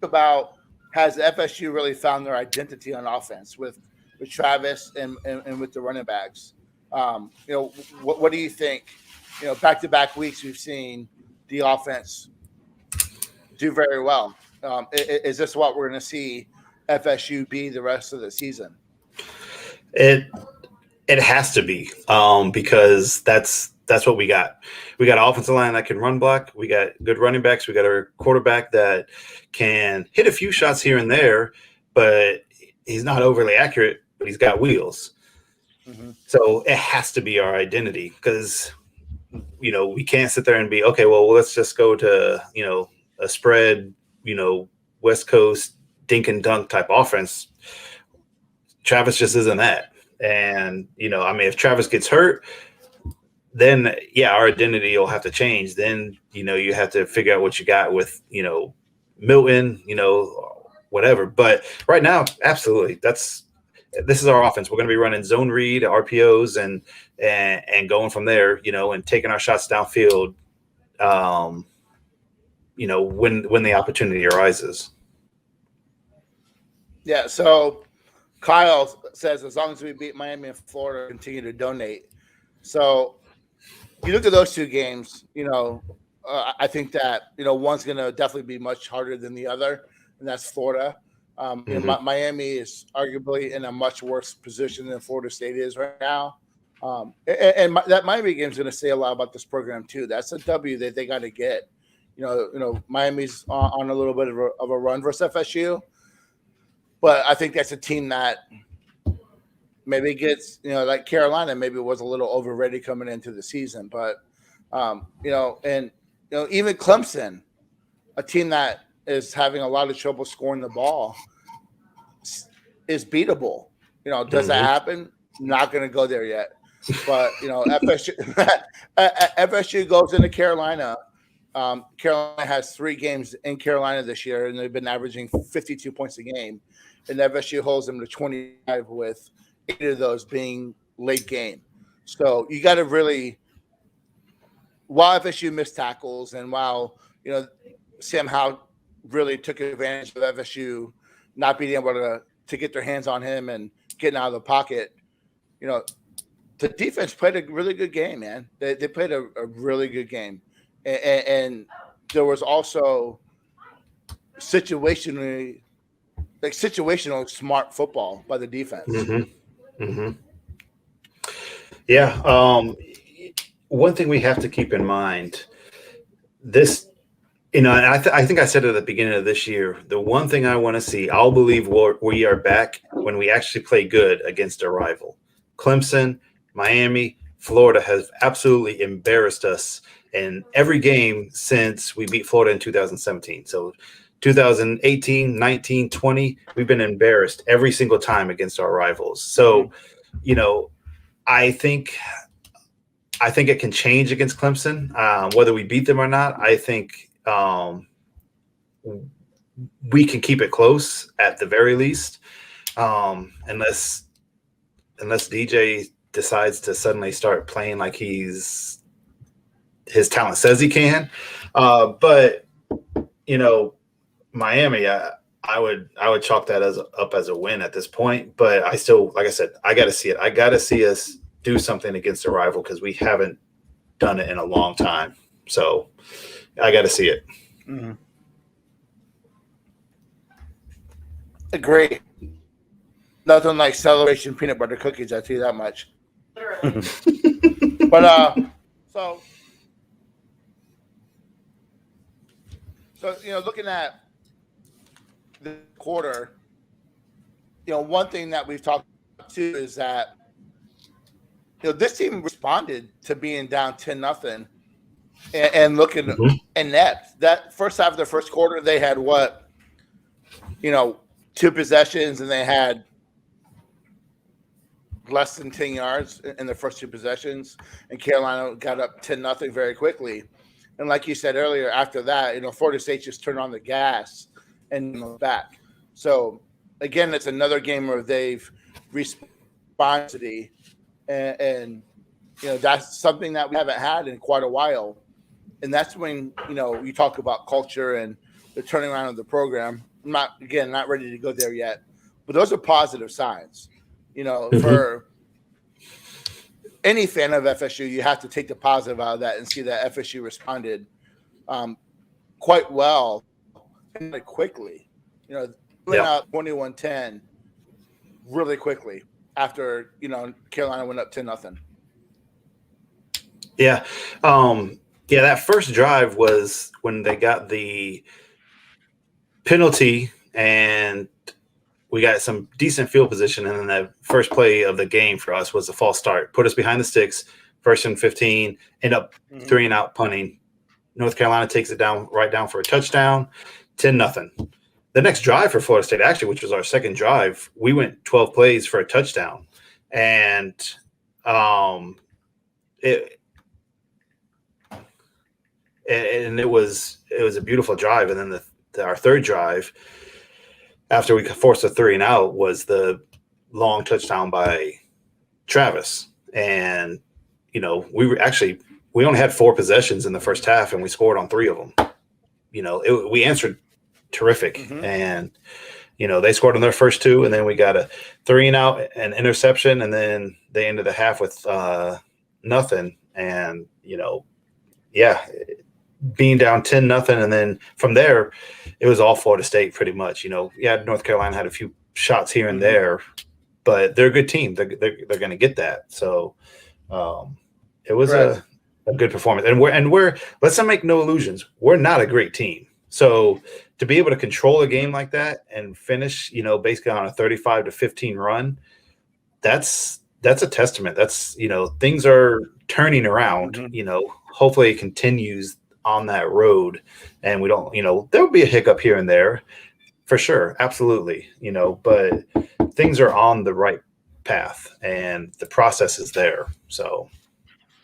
about has FSU really found their identity on offense with Travis and with the running backs? What do you think? Back to back weeks we've seen the offense do very well. Is this what we're going to see FSU be the rest of the season? It it has to be because that's what we got. We got an offensive line that can run block. We got good running backs. We got a quarterback that can hit a few shots here and there, but he's not overly accurate, but he's got wheels. Mm-hmm. So it has to be our identity because, we can't sit there and be, okay, well, let's just go to, a spread, West Coast dink and dunk type offense. Travis just isn't that. And, if Travis gets hurt, then, our identity will have to change. Then, you have to figure out what you got with, Milton, whatever. But right now, absolutely, this is our offense. We're going to be running zone read, RPOs, and going from there, and taking our shots downfield, when the opportunity arises. Yeah, so Kyle says as long as we beat Miami and Florida, continue to donate. So you look at those two games, I think that, one's going to definitely be much harder than the other, and that's Florida. Miami is arguably in a much worse position than Florida State is right now. That Miami game is going to say a lot about this program too. That's a W that they got to get. Miami's on a little bit of a run versus FSU, but I think that's a team that maybe gets, like Carolina, maybe was a little overrated coming into the season, but even Clemson, a team that is having a lot of trouble scoring the ball, is beatable. Does that happen? Not going to go there yet. But FSU goes into Carolina. Carolina has 3 games in Carolina this year, and they've been averaging 52 points a game. And FSU holds them to 25, with 8 of those being late game. So you got to really, while FSU missed tackles, and while Sam Howell really took advantage of FSU not being able to get their hands on him and getting out of the pocket, the defense played a really good game, man. They played a really good game. And there was also situational smart football by the defense. Mm-hmm. Mm-hmm. Yeah. One thing we have to keep in mind, this, and I think I said it at the beginning of this year, the one thing I want to see, I'll believe we are back when we actually play good against a rival. Clemson, Miami, Florida has absolutely embarrassed us in every game since we beat Florida in 2017. So 2018, 19, 20, we've been embarrassed every single time against our rivals. So, I think it can change against Clemson, whether we beat them or not. I think we can keep it close at the very least, unless DJ decides to suddenly start playing like his talent says he can. But Miami, I would chalk that up as a win at this point. But I still, like I said, I got to see it. I got to see us do something against a rival because we haven't done it in a long time. So I got to see it. Mm-hmm. Agree. Nothing like celebration peanut butter cookies, I'll tell you that much. But so looking at the quarter, one thing that we've talked to is that this team responded to being down 10-0 and looking inept. That first half of the first quarter, they had 2 possessions, and they had less than 10 yards in the first 2 possessions, and Carolina got up 10-0 very quickly. And like you said earlier, after that, Florida State just turned on the gas and back. So again, it's another game where they've responded, and that's something that we haven't had in quite a while. And that's when you talk about culture and the turning around of the program. I'm not ready to go there yet, but those are positive signs. For any fan of FSU, you have to take the positive out of that and see that FSU responded quite well and quite quickly. Went out 21-10 really quickly after Carolina went up 10-0. Yeah. That first drive was when they got the penalty and we got some decent field position. And then the first play of the game for us was a false start, put us behind the sticks, 1st and 15, end up 3-and-out punting. North Carolina takes it down for a touchdown, 10-0. The next drive for Florida State, actually, which was our second drive, we went 12 plays for a touchdown. And it was a beautiful drive. And then our third drive, after we forced a 3-and-out, was the long touchdown by Travis. And we only had 4 possessions in the first half, and we scored on 3 of them. We answered terrific, and they scored on their first 2, and then we got a 3-and-out, an interception, and then they ended the half with nothing. And being down 10-0, and then from there, it was all Florida State pretty much. North Carolina had a few shots here and there, but they're a good team. They're going to get that. So it was a good performance. And we're let's not make no illusions. We're not a great team. So to be able to control a game like that and finish, basically on a 35-15 run, that's a testament. That's things are turning around. Hopefully it continues on that road, and we don't, there'll be a hiccup here and there for sure. Absolutely. But things are on the right path and the process is there. So